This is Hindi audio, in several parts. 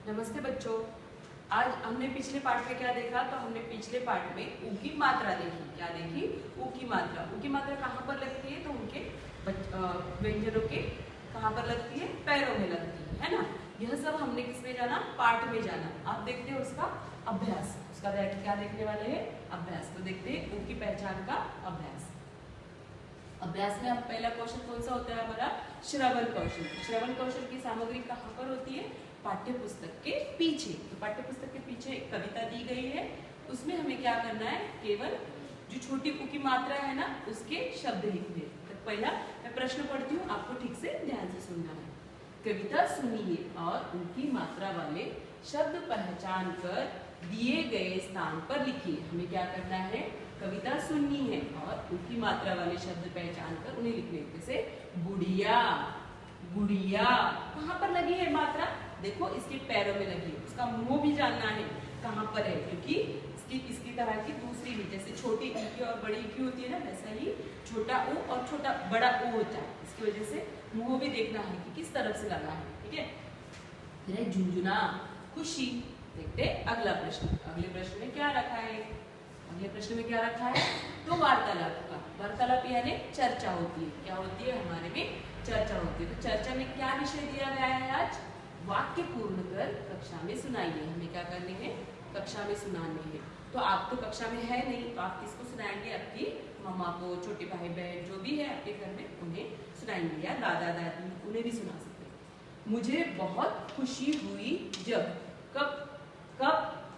नमस्ते बच्चों। आज हमने पिछले पार्ट में क्या देखा? तो हमने पिछले पार्ट में ऊ की मात्रा देखी। क्या देखी? ऊ की मात्रा। ऊ की मात्रा कहाँ पर लगती है? तो उनके व्यंजनों के कहाँ पर लगती है? पैरों में लगती है ना। यह सब हमने किसमें जाना? पार्ट में जाना। आप देखते हैं उसका अभ्यास। उसका क्या देखने वाले हैं? अभ्यास। तो देखते हैं ऊ की पहचान का अभ्यास। अभ्यास में अब पहला क्वेश्चन कौन सा होता है हमारा? श्रवण कौशल। श्रवण कौशल की सामग्री कहाँ पर होती है? पाठ्य पुस्तक के पीछे। तो पाठ्य पुस्तक के पीछे एक कविता दी गई है, उसमें हमें क्या करना है? केवल जो छोटी ऊ की मात्रा है ना, उसके शब्द लिखने। तो पहला मैं प्रश्न पढ़ती हूँ, आपको ठीक से ध्यान से सुनना है। कविता सुनिए और उनकी मात्रा वाले शब्द पहचान कर दिए गए स्थान पर लिखिए। हमें क्या करना है? कविता सुननी है और उनकी मात्रा वाले शब्द पहचान कर उन्हें लिखने। जैसे बुढ़िया, गुड़िया कहाँ पर लगी है मात्रा? देखो इसके पैरों में लगी है। उसका मुंह भी जानना है कहाँ पर है, क्योंकि इसकी तरह की दूसरी भी, जैसे छोटी ई की और बड़ी की होती है ना, वैसा ही छोटा ऊ और छोटा बड़ा ऊ होता है। इसकी वजह से मुंह भी देखना है कि किस तरफ से लगा है। ठीक है। फिर झुंझुना, खुशी। देखते अगला प्रश्न। अगले प्रश्न में क्या रखा है? अगले प्रश्न में क्या रखा है? तो वार्तालाप का। वार्तालाप यानी चर्चा होती है। क्या होती है? हमारे में चर्चा होती है। तो चर्चा में क्या विषय दिया गया है आज? वाक्य पूर्ण कर कक्षा में सुनाइए। हमें क्या करने हैं? कक्षा में सुनाने हैं। तो आप तो कक्षा में है नहीं, तो आप किसको सुनाएंगे? आपकी मम्मा को, छोटे भाई बहन जो भी है आपके घर में, उन्हें सुनाएंगे, या दादा दादी, उन्हें भी सुना सकते हैं। मुझे बहुत खुशी हुई जब, कब कब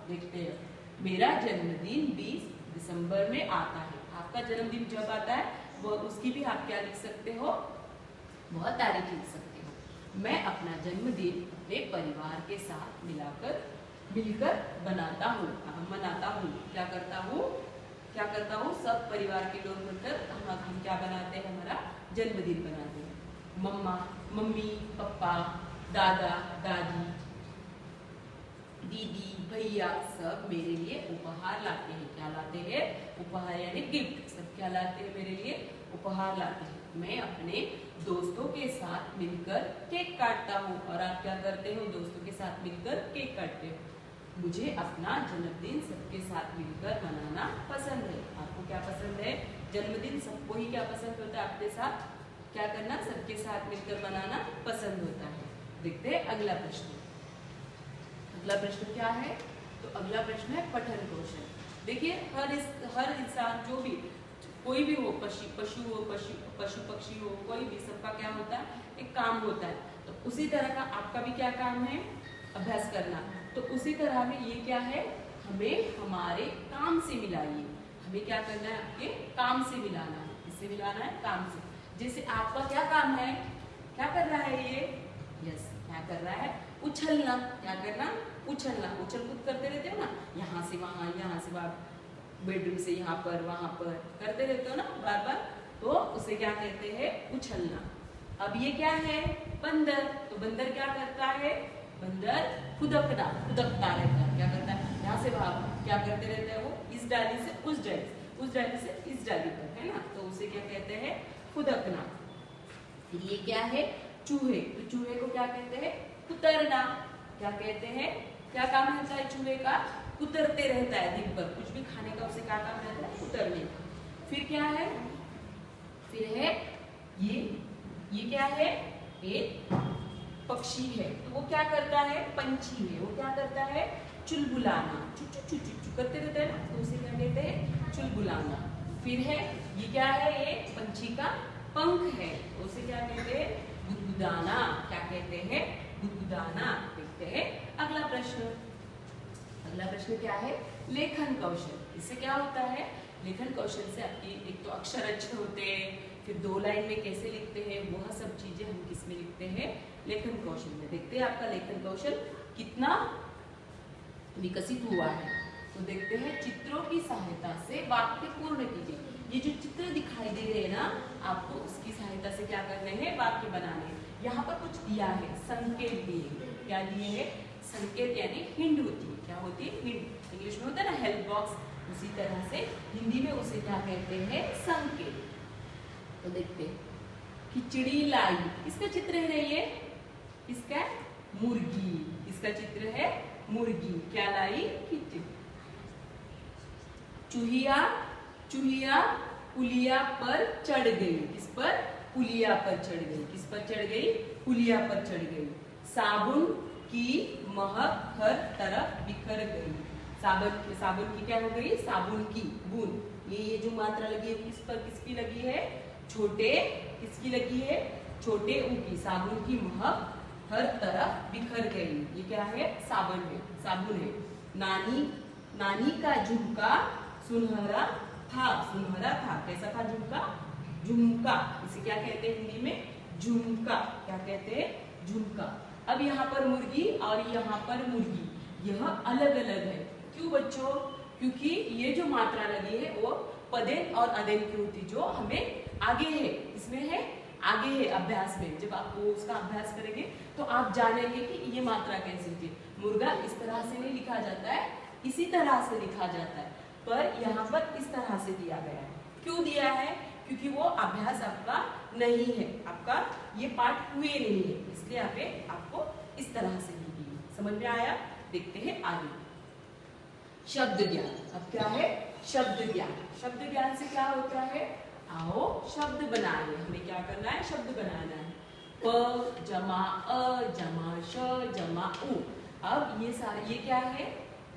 देखते हैं, मेरा जन्मदिन 20 दिसंबर में आता है। आपका जन्मदिन जब आता है वो उसकी भी आप क्या लिख सकते हो? बहुत तारीख लिख सकते हो। मैं अपना जन्मदिन अपने परिवार के साथ मिलकर मनाता हूँ। क्या करता हूँ? सब परिवार के लोग मिलकर हम क्या बनाते हैं? हमारा जन्मदिन बनाते हैं। मम्मी, पापा, दादा, दादी, दीदी, भैया सब मेरे लिए उपहार लाते हैं। क्या लाते हैं? उपहार यानी गिफ्ट। सब क्या लाते हैं? मेरे लिए उपहार लाते हैं। मैं अपने दोस्तों के साथ मिलकर केक काटता हूँ। और आप क्या करते हो? दोस्तों के साथ मिलकर केक काटते हो। मुझे अपना जन्मदिन सबके साथ मिलकर मनाना पसंद है। आपको क्या पसंद है? जन्मदिन सबको ही क्या पसंद होता है? अपने साथ क्या करना? सबके साथ मिलकर मनाना पसंद होता है। देखते हैं अगला प्रश्न। अगला प्रश्न क्या है? तो अगला प्रश्न है पठन कौशल। देखिए हर इंसान, जो भी कोई भी हो, पशु हो, पशु पक्षी हो, कोई भी, सबका क्या होता है? एक काम होता है। तो उसी तरह का आपका भी क्या काम है? अभ्यास करना। तो उसी तरह में ये क्या है? हमें हमारे काम से मिलाइए। हमें क्या करना है? आपके काम से मिलाना है। किससे मिलाना है? काम से। जैसे आपका क्या काम है? क्या कर रहा है ये? यस, क्या कर रहा है? उछलना। क्या करना? उछलना। उछल कूद करते रहते हो ना, यहाँ से वहां, यहाँ से वहां, बेडरूम से यहाँ पर, वहां पर करते रहते हो ना बार बार, तो उसे क्या कहते हैं? उछलना। अब ये क्या है? बंदर। तो बंदर क्या करता है? बंदर खुदकता रहता है। क्या करता है? यहाँ से वहां क्या करते रहता है? वो इस डाली से उस डाली, उस डाली से इस डाली पर, है ना। तो उसे क्या कहते हैं? खुदकना। ये क्या है? चूहे। तो चूहे को क्या कहते हैं? कुतरना। क्या कहते हैं? क्या काम रहता है चूहे का? कुतरते रहता है दिन भर, कुछ भी खाने का उसे क्या काम रहता है? कुतरने का। फिर क्या है? फिर है ये क्या है? एक पक्षी है। तो वो क्या करता है? पंछी है। वो क्या करता है? चुलबुलाना। चू चू चू चू चू करते रहता है ना, तो उसे क्या कहते हैं? चुलबुलाना। फिर है ये क्या है? ये पंछी का पंख है, तो उसे क्या कहते हैं? गुदगुदाना। क्या कहते हैं? गुदगुदाना। देखते हैं अगला प्रश्न। अगला प्रश्न क्या है? लेखन कौशल। इससे क्या होता है? लेखन कौशल से आपकी एक तो अक्षर अच्छे होते हैं, फिर 2 लाइन में कैसे लिखते हैं, वह सब चीजें हम किसमें लिखते हैं? लेखन कौशल में। देखते हैं आपका लेखन कौशल कितना विकसित हुआ है। तो देखते हैं, चित्रों की सहायता से वाक्य पूर्ण कीजिए। ये जो चित्र दिखाई दे रहे हैं ना, आपको उसकी सहायता से क्या करने हैं? वाक्य बनाने हैं। यहाँ पर कुछ दिया है, संकेत दिए। क्या दिए है? संकेत यानी हिंट होती है। क्या होती है? हिंट। इंग्लिश में होता है ना हेल्प बॉक्स, उसी तरह से हिंदी में उसे क्या कहते हैं? संकेत। तो देखते हैं, खिचड़ी लाई। किसका चित्र है ये? किसका? मुर्गी। किसका चित्र है? मुर्गी। क्या लाई? चित्र। चूहिया, चूहिया पुलिया पर चढ़ गई। किस पर? पुलिया पर चढ़ गई। किस पर चढ़ गई? पुलिया पर चढ़ गई। साबुन की महक हर तरफ बिखर गई। साबुन की क्या हो गई? साबुन की बूंद। ये जो मात्रा लगी है किस पर? किसकी लगी है? छोटे। किसकी लगी है? छोटे ऊ की। साबुन की महक हर तरफ बिखर गई। ये क्या है? साबुन है। साबुन है। नानी का झुमका सुनहरा था। सुनहरा था। कैसा था झुमका? झुमका। इसे क्या कहते हैं हिंदी में? झुमका। क्या कहते हैं? झुमका। अब यहाँ पर मुर्गी और यहाँ पर मुर्गी, यह अलग अलग है। क्यों बच्चों? क्योंकि ये जो मात्रा लगी है वो पदेन और अदेन की होती, जो हमें आगे है। इसमें है आगे है अभ्यास में। जब आप उसका अभ्यास करेंगे तो आप जानेंगे कि ये मात्रा कैसी थी। मुर्गा इस तरह से नहीं लिखा जाता है, इसी तरह से लिखा जाता है, पर यहाँ पर इस तरह से दिया गया है। क्यों दिया है? क्योंकि वो अभ्यास आपका नहीं है, आपका ये पाठ हुए नहीं है, इसलिए यहाँ पे आपको इस तरह से दी गई। समझ में आया? देखते हैं आगे। शब्द ज्ञान। अब क्या है? शब्द ज्ञान। शब्द ज्ञान से क्या होता है? आओ शब्द बनाए। हमें क्या करना है? शब्द बनाना है। प जमा अ जमा श जमा उ। अब ये सारे, ये क्या है?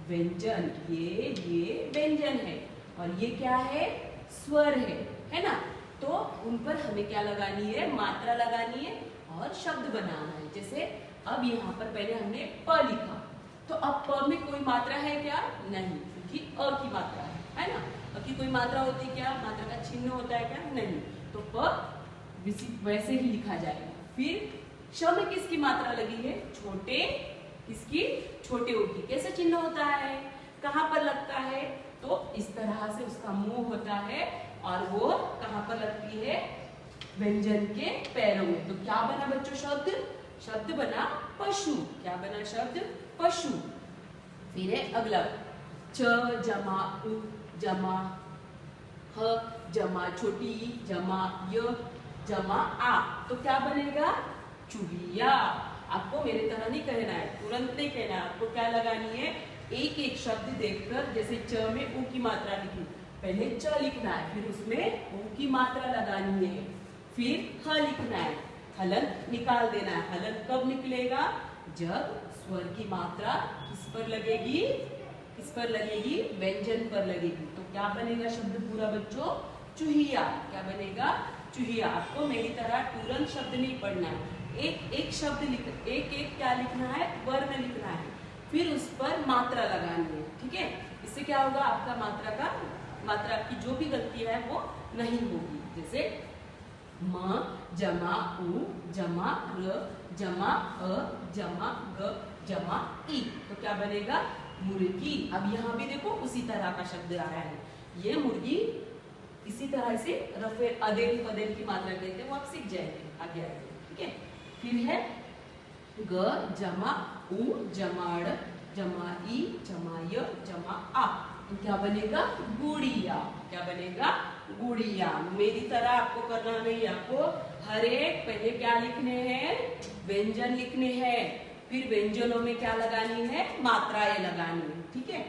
व्यंजन। ये व्यंजन है और ये क्या है? स्वर है ना? तो उन पर हमें क्या लगानी है? मात्रा लगानी है और शब्द बनाना है। जैसे अब यहाँ पर पहले हमने प लिखा, तो अब प में कोई मात्रा है क्या? नहीं, क्योंकि अ की मात्रा है ना? अ की कोई मात्रा होती है क्या? मात्रा का चिन्ह होता है क्या? नहीं। तो प वैसे ही लिखा जाएगा। फिर श में किसकी मात्रा लगी है? छोटे। किसकी? छोटे ऊ की। कैसे चिन्ह होता है? कहाँ पर लगता है? तो इस तरह से उसका मुंह होता है और वो कहाँ पर लगती है? व्यंजन के पैरों में। तो क्या बना बच्चों? शब्द। शब्द बना पशु। क्या बना? शब्द पशु। फिर है अगला, च जमा उ जमा ह जमा छोटी ई जमा य जमा आ। तो क्या बनेगा? चूहिया। आपको मेरे तरह नहीं कहना है, तुरंत नहीं कहना है। आपको क्या लगानी है? एक एक शब्द देखकर, जैसे च में उ की मात्रा लिखी, पहले च लिखना है, फिर उसमें उ की मात्रा लगानी है, फिर ह लिखना है, हलंत निकाल देना है। हलंत कब निकलेगा? जब स्वर की मात्रा किस पर लगेगी? किस पर लगेगी? व्यंजन पर लगेगी। तो क्या बनेगा शब्द पूरा बच्चों? चूहिया। क्या बनेगा? चूहिया। आपको मेरी तरह तुरंत शब्द नहीं पढ़ना है, एक एक शब्द लिख, एक एक क्या लिखना है? वर्ण लिखना है, फिर उस पर मात्रा लगानी है। ठीक है? इससे क्या होगा? आपका मात्रा की जो भी गलती है वो नहीं होगी। जैसे म जमा उ जमा र जमा अ जमा ग जमा ई। तो क्या बनेगा? मुर्गी। अब यहाँ भी देखो उसी तरह का शब्द आया है। ये मुर्गी इसी तरह से रफे अदेन पदेन की मात्रा कहते हैं, वो आप सीख जाएंगे आगे आगे। ठीक है? फिर है ग जमा उ जमाड़ जमा ई जमा य जमा आ। तो क्या बनेगा? गुड़िया। क्या बनेगा? गुड़िया। मेरी तरह आपको करना नहीं, आपको हर एक पहले क्या लिखने हैं? व्यंजन लिखने हैं, फिर व्यंजनों में क्या लगानी है? मात्राएं लगानी है। ठीक है?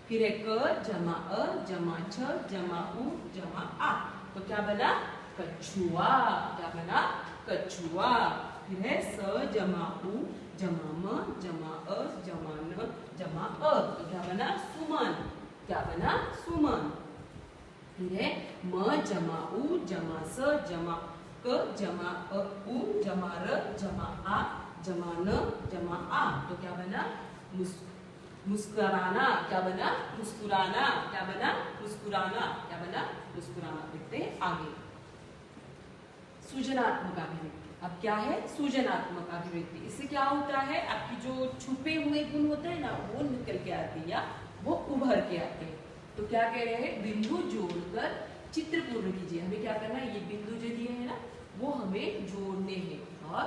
फिर है क जमा अ जमा छ जमा उ जमा आ। तो क्या बना? कछुआ। क्या बना? कछुआ। फिर है स जमा उ जमा म जमा अ जमा न जमा अ। तो क्या बना? सुमन। क्या बना? सुमन। फिर है म जमा उ जमा स जमा क जमा अ उ जमा र जमा आ जमा न जमा आ। तो क्या बना? मुस्कुराना। क्या बना? मुस्कुराना। क्या बना? मुस्कुराना। क्या बना? मुस्कुराना। देखते हैं आगे। सृजनात्मक अभिव्यक्ति। अब क्या है? सृजनात्मक अभिव्यक्ति। इससे क्या होता है? आपकी जो छुपे हुए गुण होते हैं ना, वो निकल के आते हैं या वो उभर के आते हैं। तो क्या कह रहे हैं? बिंदु जोड़कर चित्र पूर्ण कीजिए। हमें क्या करना है? ये बिंदु जो दिए हैं ना, वो हमें जोड़ने हैं और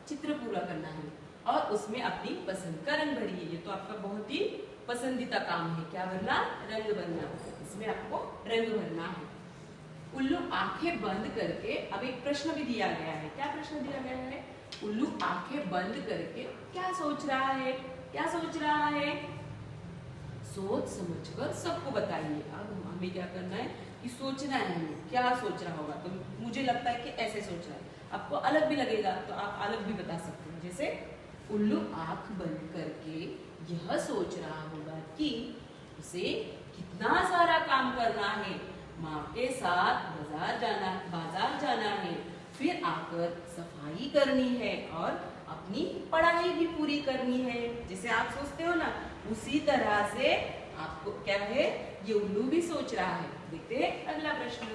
चित्र पूरा करना है और उसमें अपनी पसंद का रंग भरिए। ये तो आपका बहुत ही पसंदीदा काम है। क्या भरना? रंग भरना। इसमें आपको रंग भरना है। उल्लू आंखें बंद करके, अब एक प्रश्न भी दिया गया है। क्या प्रश्न दिया गया है? उल्लू आंखें बंद करके क्या सोच रहा है? क्या सोच रहा है? सोच समझकर सबको बताइए। अब हमें क्या करना है कि सोचना है, हमें क्या सोच रहा होगा। तो मुझे लगता है कि ऐसे सोच रहा है, आपको अलग भी लगेगा तो आप अलग भी बता सकते हैं। जैसे उल्लू आंख बंद करके यह सोच रहा होगा कि उसे कितना सारा काम करना है, माँ के साथ बाजार जाना है, फिर आकर सफाई करनी है और अपनी पढ़ाई भी पूरी करनी है। जैसे आप सोचते हो ना, उसी तरह से आपको क्या है, ये उल्लू भी सोच रहा है। देखते हैं अगला प्रश्न।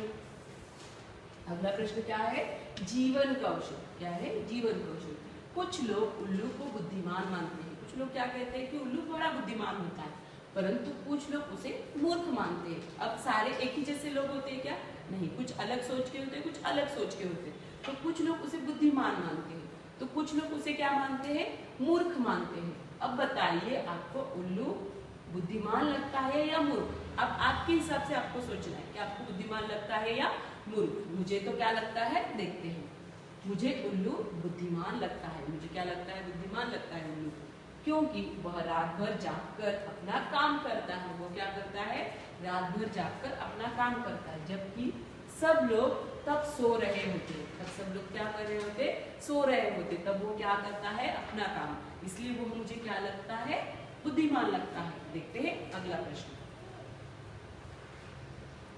अगला प्रश्न क्या है? जीवन कौशल। क्या है? जीवन कौशल। कुछ लोग उल्लू को बुद्धिमान मानते हैं। कुछ लोग क्या कहते हैं कि उल्लू बड़ा बुद्धिमान होता है, परंतु कुछ लोग उसे मूर्ख मानते हैं। अब सारे एक ही जैसे लोग होते हैं क्या? नहीं, कुछ अलग सोच के होते हैं, कुछ अलग सोच के होते हैं। तो कुछ लोग उसे बुद्धिमान मानते हैं, तो कुछ लोग उसे क्या मानते हैं? मूर्ख मानते हैं। अब बताइए, आपको उल्लू बुद्धिमान लगता है या मूर्ख? अब आपके हिसाब से आपको सोचना है कि आपको बुद्धिमान लगता है या मूर्ख। मुझे तो क्या लगता है, देखते हैं। मुझे उल्लू बुद्धिमान लगता है। मुझे क्या लगता है? बुद्धिमान लगता है उल्लू, क्योंकि वह रात भर जागकर अपना काम करता है। वो क्या करता है? रात भर जागकर अपना काम करता है, जबकि सब लोग तब सो रहे होते। तब सब लोग क्या कर रहे होते? सो रहे होते। तब वो क्या करता है? अपना काम। इसलिए वो मुझे क्या लगता है? बुद्धिमान लगता है। देखते हैं अगला प्रश्न।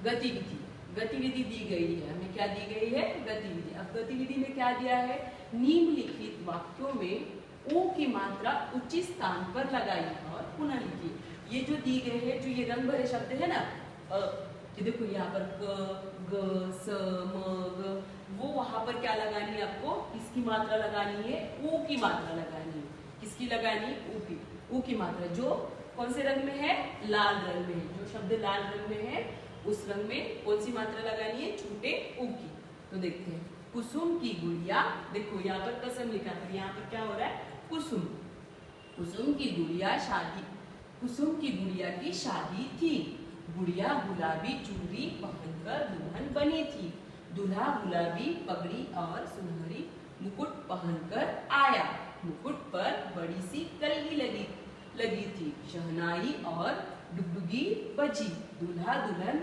गतिविधि। गतिविधि दी गई है, हमें क्या दी गई है? गतिविधि। अब गतिविधि में क्या दिया है? निम्नलिखित वाक्यों में ओ की मात्रा उचित स्थान पर लगाइए और पुनः लिखिए। ये जो दी गए हैं, जो ये रंग भरे शब्द है ना, ये देखो यहाँ पर क, ग, स, म, ग, वो वहां पर क्या लगानी है आपको? किसकी मात्रा लगानी है? ओ की मात्रा लगानी है। किसकी लगानी है? ओ की। ओ की मात्रा जो कौन से रंग में है? लाल रंग में है। जो शब्द लाल रंग में है उस रंग में कौन सी मात्रा लगानी है? छोटे ऊ की। तो देखते हैं। कुसुम की गुड़िया, देखो यहाँ पर कसम लिखा था, यहाँ पर क्या हो रहा है? कुसुम। कुसुम की गुड़िया की शादी थी। गुड़िया गुलाबी चूड़ी पहनकर दुल्हन बनी थी। दूल्हा गुलाबी पगड़ी और सुनहरी मुकुट पहनकर आया। मुकुट पर बड़ी सी कलगी लगी थी। शहनाई और डुगडुगी बजी। दूल्हा दुल्हन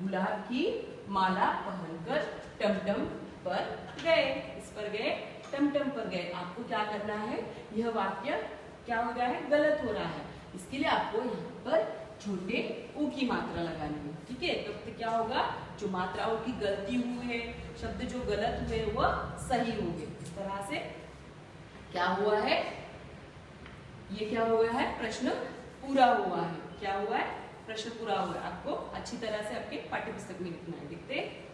गुलाब की माला पहनकर टमटम पर गए। इस पर गए, टमटम पर गए। आपको क्या करना है? यह वाक्य क्या हो गया है? गलत हो रहा है। इसके लिए आपको यहाँ पर छोटे ऊ की मात्रा लगानी है। ठीक है, तो क्या होगा? जो मात्राओं की गलती हुई है, शब्द जो गलत हुए वह सही हो गए। इस तरह से क्या हुआ है? ये क्या हुआ है? प्रश्न पूरा हुआ है। क्या हुआ है? प्रश्न पूरा हुआ है। आपको अच्छी तरह से आपके पाठ्य पुस्तक में लिखना है। देखते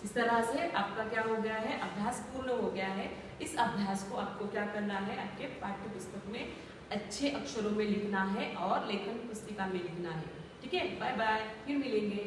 इस तरह से आपका क्या हो गया है? अभ्यास पूर्ण हो गया है। इस अभ्यास को आपको क्या करना है? आपके पाठ्य पुस्तक में अच्छे अक्षरों में लिखना है और लेखन पुस्तिका में लिखना है। ठीक है, बाय बाय, फिर मिलेंगे।